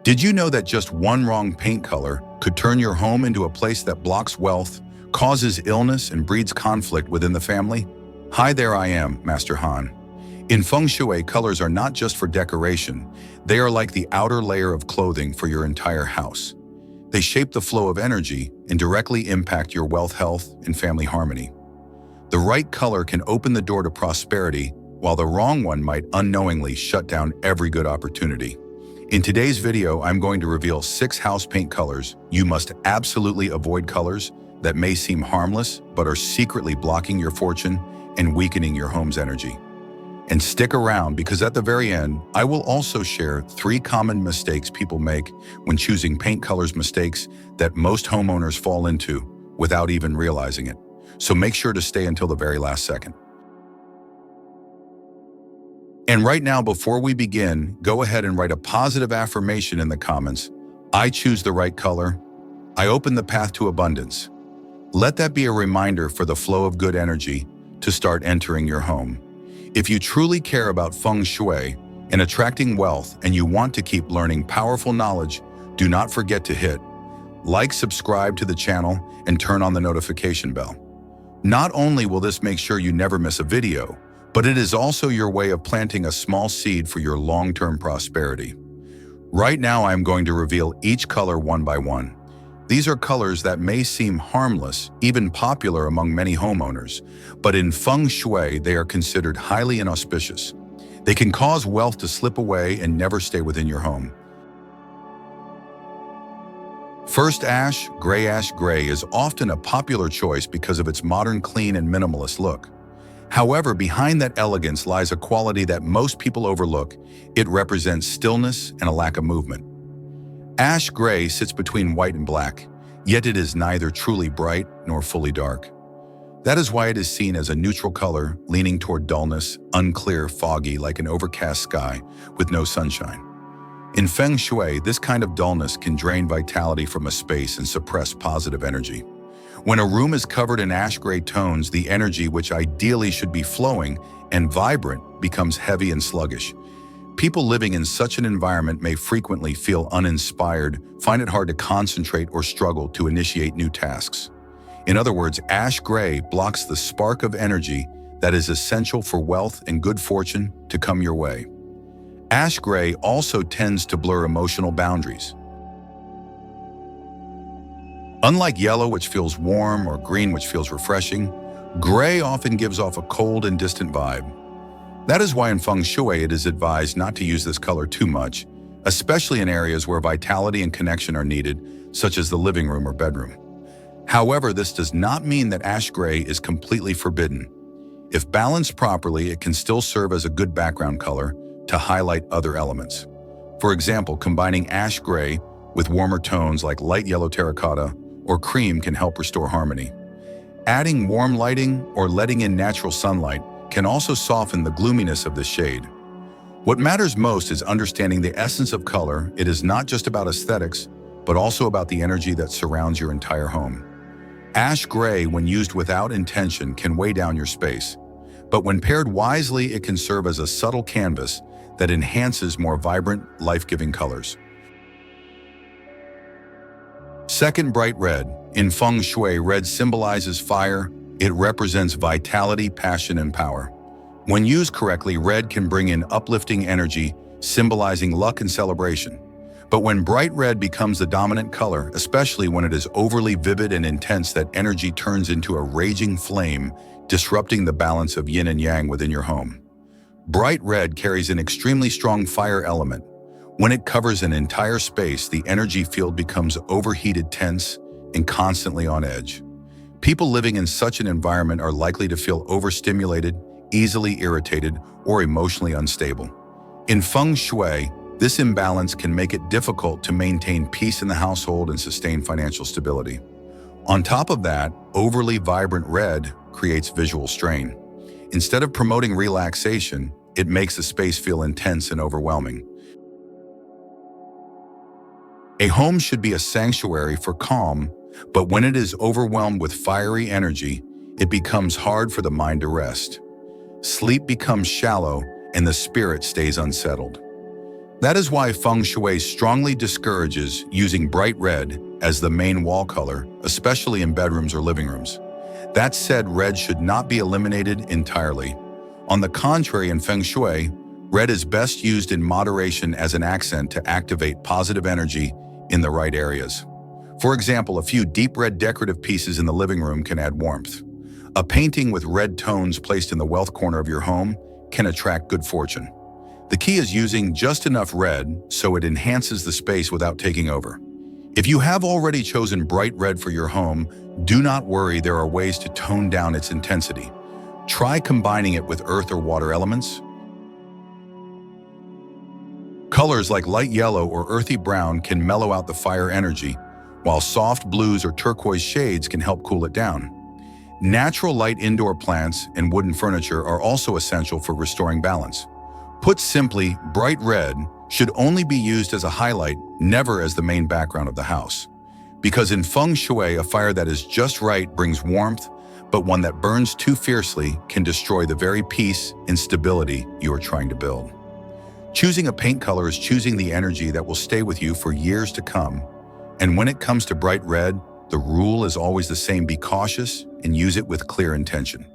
Did you know that just one wrong paint color could turn your home into a place that blocks wealth, causes illness, and breeds conflict within the family? Hi there, I am Master Han. In Feng Shui, colors are not just for decoration. They are like the outer layer of clothing for your entire house. They shape the flow of energy and directly impact your wealth, health, and family harmony. The right color can open the door to prosperity, while the wrong one might unknowingly shut down every good opportunity. In today's video, I'm going to reveal 6 house paint colors you must absolutely avoid, colors that may seem harmless but are secretly blocking your fortune and weakening your home's energy. And stick around, because at the very end, I will also share 3 common mistakes people make when choosing paint colors, mistakes that most homeowners fall into without even realizing it. So make sure to stay until the very last second. And right now, before we begin, go ahead and write a positive affirmation in the comments. I choose the right color. I open the path to abundance. Let that be a reminder for the flow of good energy to start entering your home. If you truly care about Feng Shui and attracting wealth, and you want to keep learning powerful knowledge, do not forget to hit like, subscribe to the channel, and turn on the notification bell. Not only will this make sure you never miss a video, but it is also your way of planting a small seed for your long-term prosperity. Right now, I am going to reveal each color one by one. These are colors that may seem harmless, even popular among many homeowners, but in Feng Shui, they are considered highly inauspicious. They can cause wealth to slip away and never stay within your home. First, ash gray. Ash gray is often a popular choice because of its modern, clean, and minimalist look. However, behind that elegance lies a quality that most people overlook. It represents stillness and a lack of movement. Ash gray sits between white and black, yet it is neither truly bright nor fully dark. That is why it is seen as a neutral color, leaning toward dullness, unclear, foggy, like an overcast sky with no sunshine. In Feng Shui, this kind of dullness can drain vitality from a space and suppress positive energy. When a room is covered in ash gray tones, the energy, which ideally should be flowing and vibrant, becomes heavy and sluggish. People living in such an environment may frequently feel uninspired, find it hard to concentrate, or struggle to initiate new tasks. In other words, ash gray blocks the spark of energy that is essential for wealth and good fortune to come your way. Ash gray also tends to blur emotional boundaries. Unlike yellow, which feels warm, or green, which feels refreshing, gray often gives off a cold and distant vibe. That is why in Feng Shui it is advised not to use this color too much, especially in areas where vitality and connection are needed, such as the living room or bedroom. However, this does not mean that ash gray is completely forbidden. If balanced properly, it can still serve as a good background color to highlight other elements. For example, combining ash gray with warmer tones like light yellow terracotta or cream can help restore harmony. Adding warm lighting or letting in natural sunlight can also soften the gloominess of the shade. What matters most is understanding the essence of color. It is not just about aesthetics, but also about the energy that surrounds your entire home. Ash gray, when used without intention, can weigh down your space. But when paired wisely, it can serve as a subtle canvas that enhances more vibrant, life-giving colors. Second, bright red. In Feng Shui, red symbolizes fire. It represents vitality, passion, and power. When used correctly, red can bring in uplifting energy, symbolizing luck and celebration. But when bright red becomes the dominant color, especially when it is overly vivid and intense, that energy turns into a raging flame, disrupting the balance of yin and yang within your home. Bright red carries an extremely strong fire element. When it covers an entire space, the energy field becomes overheated, tense, and constantly on edge. People living in such an environment are likely to feel overstimulated, easily irritated, or emotionally unstable. In Feng Shui, this imbalance can make it difficult to maintain peace in the household and sustain financial stability. On top of that, overly vibrant red creates visual strain. Instead of promoting relaxation, it makes the space feel intense and overwhelming. A home should be a sanctuary for calm, but when it is overwhelmed with fiery energy, it becomes hard for the mind to rest. Sleep becomes shallow and the spirit stays unsettled. That is why Feng Shui strongly discourages using bright red as the main wall color, especially in bedrooms or living rooms. That said, red should not be eliminated entirely. On the contrary, in Feng Shui, red is best used in moderation as an accent to activate positive energy in the right areas. For example, a few deep red decorative pieces in the living room can add warmth. A painting with red tones placed in the wealth corner of your home can attract good fortune. The key is using just enough red so it enhances the space without taking over. If you have already chosen bright red for your home, do not worry, there are ways to tone down its intensity. Try combining it with earth or water elements. Colors like light yellow or earthy brown can mellow out the fire energy, while soft blues or turquoise shades can help cool it down. Natural light indoor plants and wooden furniture are also essential for restoring balance. Put simply, bright red should only be used as a highlight, never as the main background of the house. Because in Feng Shui, a fire that is just right brings warmth, but one that burns too fiercely can destroy the very peace and stability you are trying to build. Choosing a paint color is choosing the energy that will stay with you for years to come. And when it comes to bright red, the rule is always the same: be cautious and use it with clear intention.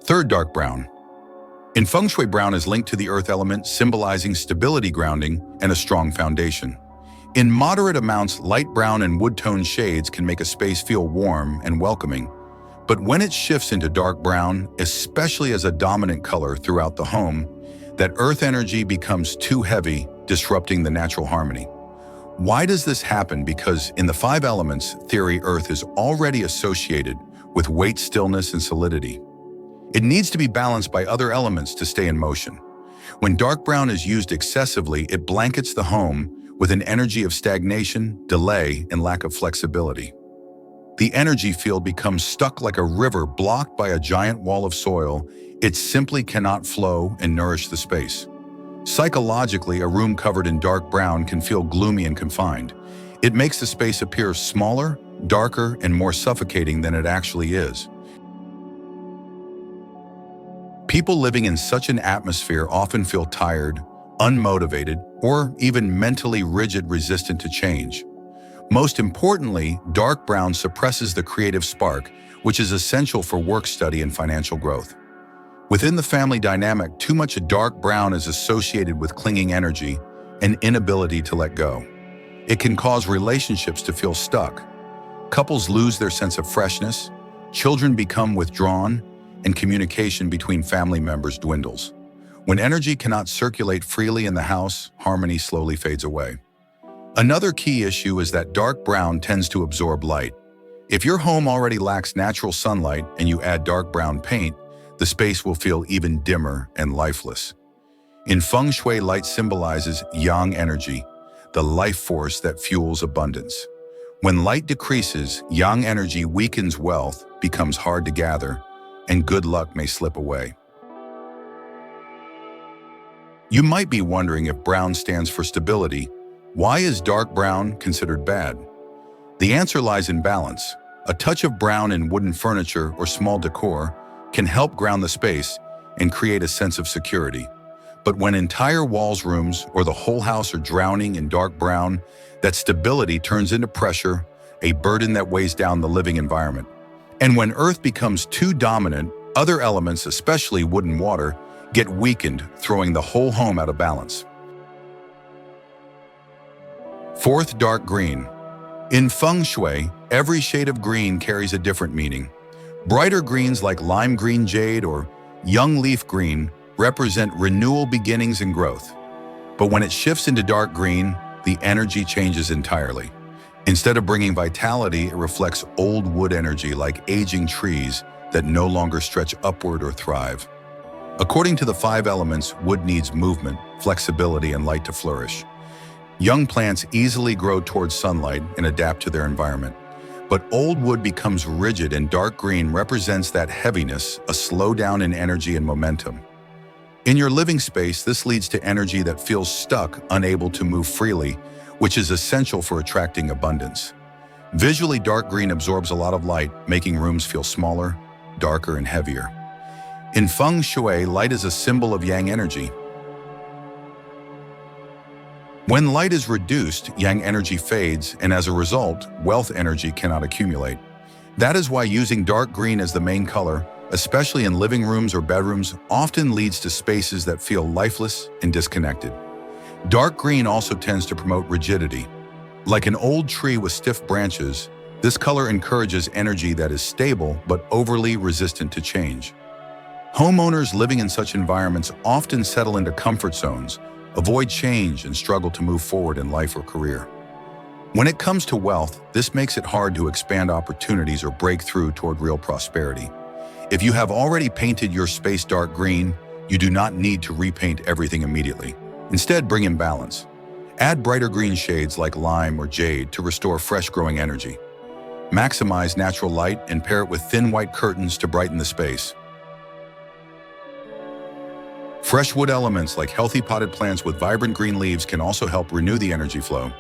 Third, dark brown. In Feng Shui, brown is linked to the earth element, symbolizing stability, grounding, and a strong foundation. In moderate amounts, light brown and wood-tone shades can make a space feel warm and welcoming. But when it shifts into dark brown, especially as a dominant color throughout the home, that earth energy becomes too heavy, disrupting the natural harmony. Why does this happen? Because in the 5 elements theory, earth is already associated with weight, stillness, and solidity. It needs to be balanced by other elements to stay in motion. When dark brown is used excessively, it blankets the home with an energy of stagnation, delay, and lack of flexibility. The energy field becomes stuck like a river blocked by a giant wall of soil. It simply cannot flow and nourish the space. Psychologically, a room covered in dark brown can feel gloomy and confined. It makes the space appear smaller, darker, and more suffocating than it actually is. People living in such an atmosphere often feel tired, unmotivated, or even mentally rigid, resistant to change. Most importantly, dark brown suppresses the creative spark, which is essential for work study and financial growth. Within the family dynamic, too much dark brown is associated with clinging energy and inability to let go. It can cause relationships to feel stuck. Couples lose their sense of freshness, children become withdrawn, and communication between family members dwindles. When energy cannot circulate freely in the house, harmony slowly fades away. Another key issue is that dark brown tends to absorb light. If your home already lacks natural sunlight and you add dark brown paint, the space will feel even dimmer and lifeless. In Feng Shui, light symbolizes yang energy, the life force that fuels abundance. When light decreases, yang energy weakens, wealth becomes hard to gather, and good luck may slip away. You might be wondering, if brown stands for stability, why is dark brown considered bad? The answer lies in balance. A touch of brown in wooden furniture or small decor can help ground the space and create a sense of security. But when entire walls, rooms, or the whole house are drowning in dark brown, that stability turns into pressure, a burden that weighs down the living environment. And when earth becomes too dominant, other elements, especially wood and water, get weakened, throwing the whole home out of balance. Fourth, dark green. In Feng Shui, every shade of green carries a different meaning. Brighter greens like lime green, jade, or young leaf green represent renewal, beginnings, and growth. But when it shifts into dark green, the energy changes entirely. Instead of bringing vitality, it reflects old wood energy, like aging trees that no longer stretch upward or thrive. According to the 5 elements, wood needs movement, flexibility, and light to flourish. Young plants easily grow towards sunlight and adapt to their environment. But old wood becomes rigid, and dark green represents that heaviness, a slowdown in energy and momentum. In your living space, this leads to energy that feels stuck, unable to move freely, which is essential for attracting abundance. Visually, dark green absorbs a lot of light, making rooms feel smaller, darker, and heavier. In Feng Shui, light is a symbol of yang energy. When light is reduced, yang energy fades, and as a result, wealth energy cannot accumulate. That is why using dark green as the main color, especially in living rooms or bedrooms, often leads to spaces that feel lifeless and disconnected. Dark green also tends to promote rigidity. Like an old tree with stiff branches, this color encourages energy that is stable but overly resistant to change. Homeowners living in such environments often settle into comfort zones, avoid change, and struggle to move forward in life or career. When it comes to wealth, this makes it hard to expand opportunities or break through toward real prosperity. If you have already painted your space dark green, you do not need to repaint everything immediately. Instead, bring in balance. Add brighter green shades like lime or jade to restore fresh growing energy. Maximize natural light and pair it with thin white curtains to brighten the space. Fresh wood elements like healthy potted plants with vibrant green leaves can also help renew the energy flow.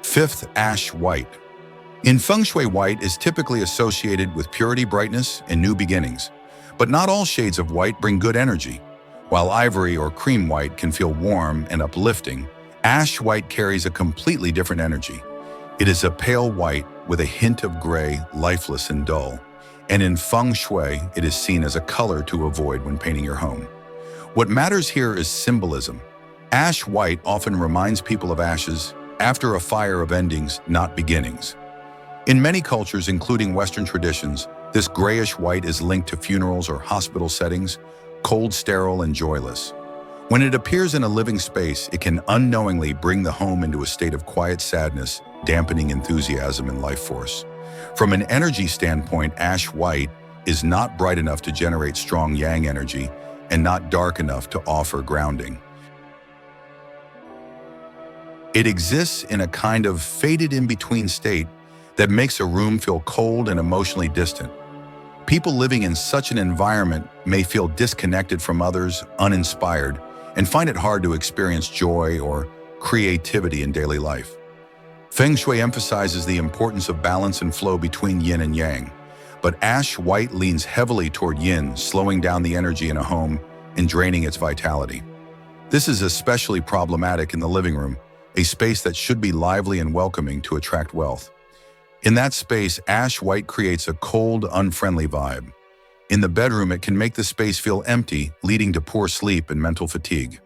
Fifth, ash white. In Feng Shui, white is typically associated with purity, brightness, and new beginnings. But not all shades of white bring good energy. While ivory or cream white can feel warm and uplifting, ash white carries a completely different energy. It is a pale white with a hint of gray, lifeless and dull. And in Feng Shui, it is seen as a color to avoid when painting your home. What matters here is symbolism. Ash white often reminds people of ashes after a fire, of endings, not beginnings. In many cultures, including Western traditions, this grayish white is linked to funerals or hospital settings, cold, sterile, and joyless. When it appears in a living space, it can unknowingly bring the home into a state of quiet sadness, dampening enthusiasm and life force. From an energy standpoint, ash white is not bright enough to generate strong yang energy and not dark enough to offer grounding. It exists in a kind of faded in-between state that makes a room feel cold and emotionally distant. People living in such an environment may feel disconnected from others, uninspired, and find it hard to experience joy or creativity in daily life. Feng Shui emphasizes the importance of balance and flow between yin and yang, but ash white leans heavily toward yin, slowing down the energy in a home and draining its vitality. This is especially problematic in the living room, a space that should be lively and welcoming to attract wealth. In that space, ash white creates a cold, unfriendly vibe. In the bedroom, it can make the space feel empty, leading to poor sleep and mental fatigue.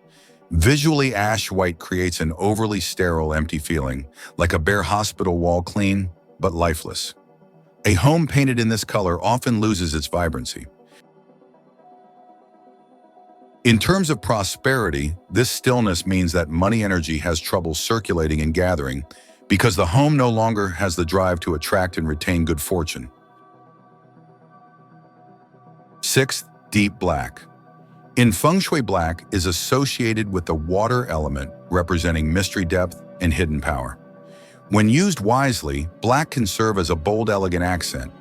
Visually, ash white creates an overly sterile, empty feeling, like a bare hospital wall, clean but lifeless. A home painted in this color often loses its vibrancy. In terms of prosperity, this stillness means that money energy has trouble circulating and gathering because the home no longer has the drive to attract and retain good fortune. Sixth, deep black. In Feng Shui, black is associated with the water element, representing mystery, depth, and hidden power. When used wisely, black can serve as a bold, elegant accent.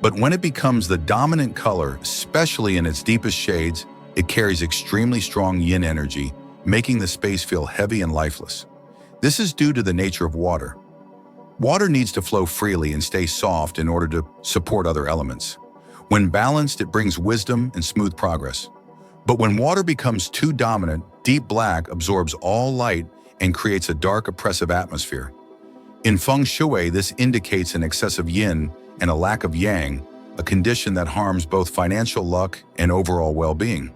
But when it becomes the dominant color, especially in its deepest shades, it carries extremely strong yin energy, making the space feel heavy and lifeless. This is due to the nature of water. Water needs to flow freely and stay soft in order to support other elements. When balanced, it brings wisdom and smooth progress. But when water becomes too dominant, deep black absorbs all light and creates a dark, oppressive atmosphere. In Feng Shui, this indicates an excess of yin and a lack of yang, a condition that harms both financial luck and overall well-being.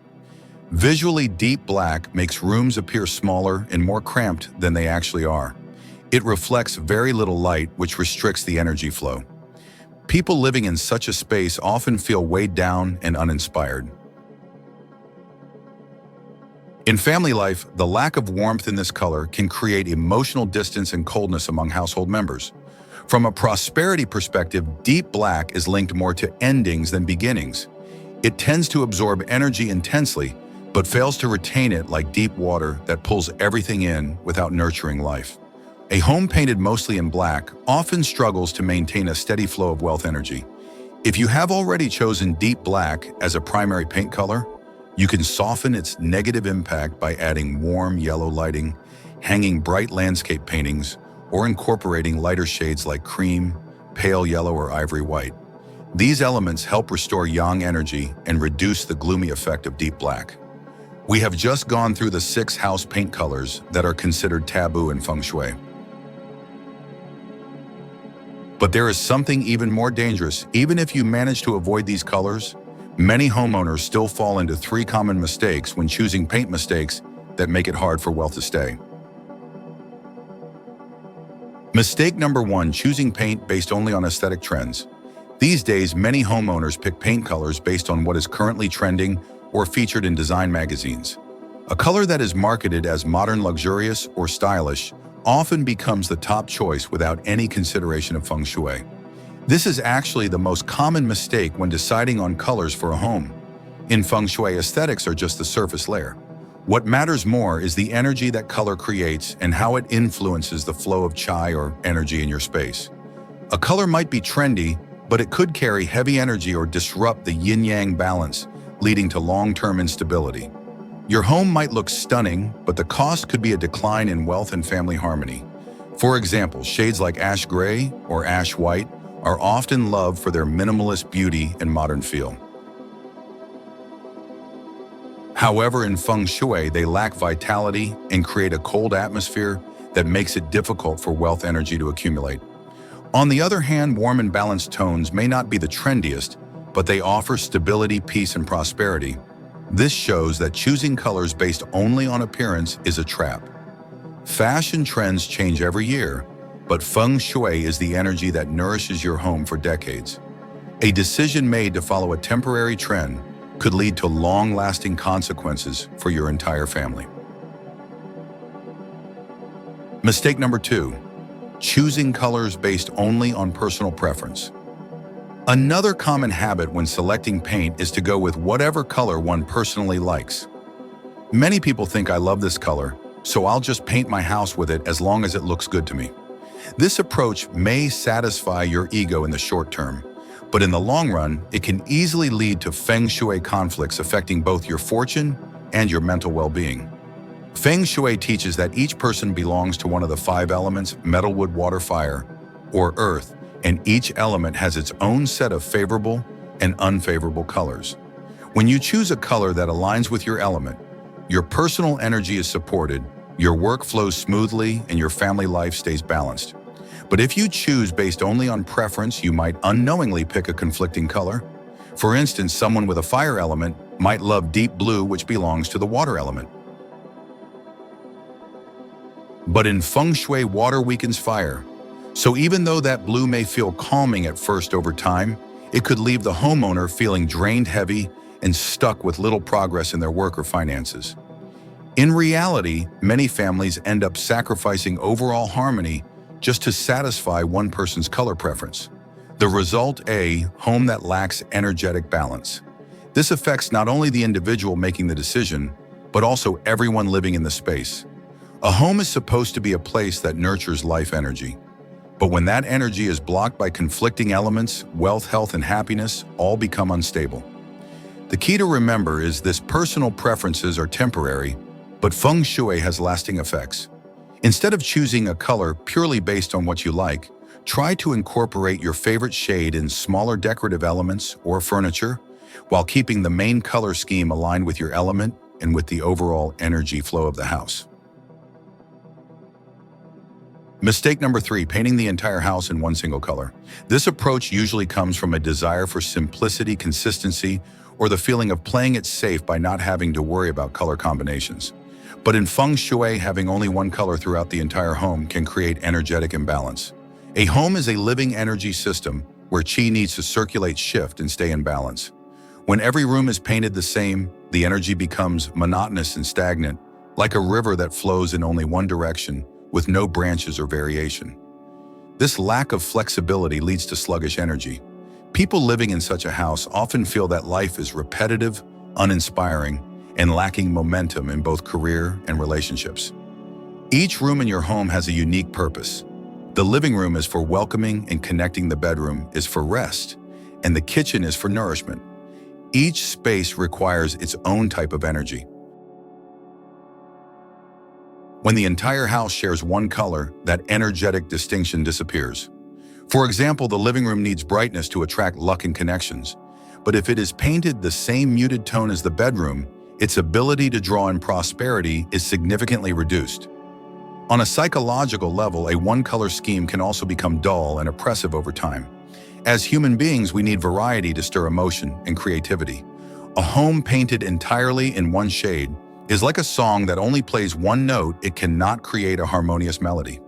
Visually, deep black makes rooms appear smaller and more cramped than they actually are. It reflects very little light, which restricts the energy flow. People living in such a space often feel weighed down and uninspired. In family life, the lack of warmth in this color can create emotional distance and coldness among household members. From a prosperity perspective, deep black is linked more to endings than beginnings. It tends to absorb energy intensely, but fails to retain it like deep water that pulls everything in without nurturing life. A home painted mostly in black often struggles to maintain a steady flow of wealth energy. If you have already chosen deep black as a primary paint color, you can soften its negative impact by adding warm yellow lighting, hanging bright landscape paintings, or incorporating lighter shades like cream, pale yellow, or ivory white. These elements help restore yang energy and reduce the gloomy effect of deep black. We have just gone through the 6 house paint colors that are considered taboo in Feng Shui. But there is something even more dangerous. Even if you manage to avoid these colors, many homeowners still fall into 3 common mistakes when choosing paint mistakes that make it hard for wealth to stay. Mistake number 1, choosing paint based only on aesthetic trends. These days, many homeowners pick paint colors based on what is currently trending or featured in design magazines. A color that is marketed as modern, luxurious, or stylish often becomes the top choice without any consideration of Feng Shui. This is actually the most common mistake when deciding on colors for a home. In Feng Shui, aesthetics are just the surface layer. What matters more is the energy that color creates and how it influences the flow of chi or energy in your space. A color might be trendy, but it could carry heavy energy or disrupt the yin-yang balance, leading to long-term instability. Your home might look stunning, but the cost could be a decline in wealth and family harmony. For example, shades like ash gray or ash white are often loved for their minimalist beauty and modern feel. However, in Feng Shui, they lack vitality and create a cold atmosphere that makes it difficult for wealth energy to accumulate. On the other hand, warm and balanced tones may not be the trendiest, but they offer stability, peace, and prosperity. This shows that choosing colors based only on appearance is a trap. Fashion trends change every year, but Feng Shui is the energy that nourishes your home for decades. A decision made to follow a temporary trend could lead to long-lasting consequences for your entire family. Mistake number 2, choosing colors based only on personal preference. Another common habit when selecting paint is to go with whatever color one personally likes. Many people think, I love this color, so I'll just paint my house with it as long as it looks good to me. This approach may satisfy your ego in the short term, but in the long run, it can easily lead to Feng Shui conflicts affecting both your fortune and your mental well-being. Feng Shui teaches that each person belongs to one of the 5 elements, metal, wood, water, fire, or earth, and each element has its own set of favorable and unfavorable colors. When you choose a color that aligns with your element, your personal energy is supported, your work flows smoothly, and your family life stays balanced. But if you choose based only on preference, you might unknowingly pick a conflicting color. For instance, someone with a fire element might love deep blue, which belongs to the water element. But in Feng Shui, water weakens fire. So even though that blue may feel calming at first, over time, it could leave the homeowner feeling drained, heavy, and stuck with little progress in their work or finances. In reality, many families end up sacrificing overall harmony just to satisfy one person's color preference. The result, a home that lacks energetic balance. This affects not only the individual making the decision, but also everyone living in the space. A home is supposed to be a place that nurtures life energy. But when that energy is blocked by conflicting elements, wealth, health, and happiness all become unstable. The key to remember is this: personal preferences are temporary, but Feng Shui has lasting effects. Instead of choosing a color purely based on what you like, try to incorporate your favorite shade in smaller decorative elements or furniture, while keeping the main color scheme aligned with your element and with the overall energy flow of the house. Mistake number 3, painting the entire house in one single color. This approach usually comes from a desire for simplicity, consistency, or the feeling of playing it safe by not having to worry about color combinations. But in Feng Shui, having only one color throughout the entire home can create energetic imbalance. A home is a living energy system where qi needs to circulate, shift, and stay in balance. When every room is painted the same, the energy becomes monotonous and stagnant, like a river that flows in only one direction, with no branches or variation. This lack of flexibility leads to sluggish energy. People living in such a house often feel that life is repetitive, uninspiring, and lacking momentum in both career and relationships. Each room in your home has a unique purpose. The living room is for welcoming and connecting, the bedroom is for rest, and the kitchen is for nourishment. Each space requires its own type of energy. When the entire house shares one color, that energetic distinction disappears. For example, the living room needs brightness to attract luck and connections. But if it is painted the same muted tone as the bedroom, its ability to draw in prosperity is significantly reduced. On a psychological level, a one-color scheme can also become dull and oppressive over time. As human beings, we need variety to stir emotion and creativity. A home painted entirely in one shade is like a song that only plays one note. It cannot create a harmonious melody.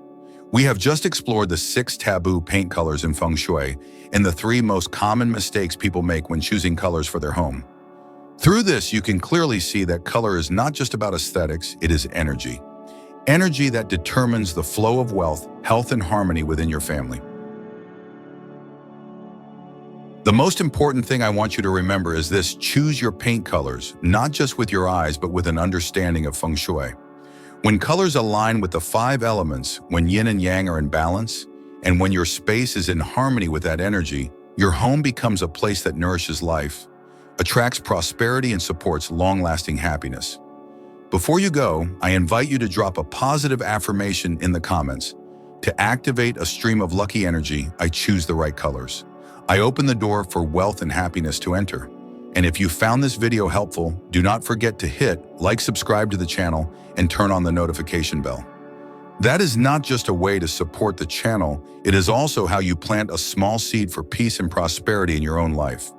We have just explored the 6 taboo paint colors in Feng Shui and the 3 most common mistakes people make when choosing colors for their home. Through this, you can clearly see that color is not just about aesthetics, it is energy. Energy that determines the flow of wealth, health, and harmony within your family. The most important thing I want you to remember is this: choose your paint colors, not just with your eyes, but with an understanding of Feng Shui. When colors align with the 5 elements, when yin and yang are in balance, and when your space is in harmony with that energy, your home becomes a place that nourishes life, attracts prosperity, and supports long-lasting happiness. Before you go, I invite you to drop a positive affirmation in the comments. To activate a stream of lucky energy, I choose the right colors. I open the door for wealth and happiness to enter. And if you found this video helpful, do not forget to hit like, subscribe to the channel, and turn on the notification bell. That is not just a way to support the channel, it is also how you plant a small seed for peace and prosperity in your own life.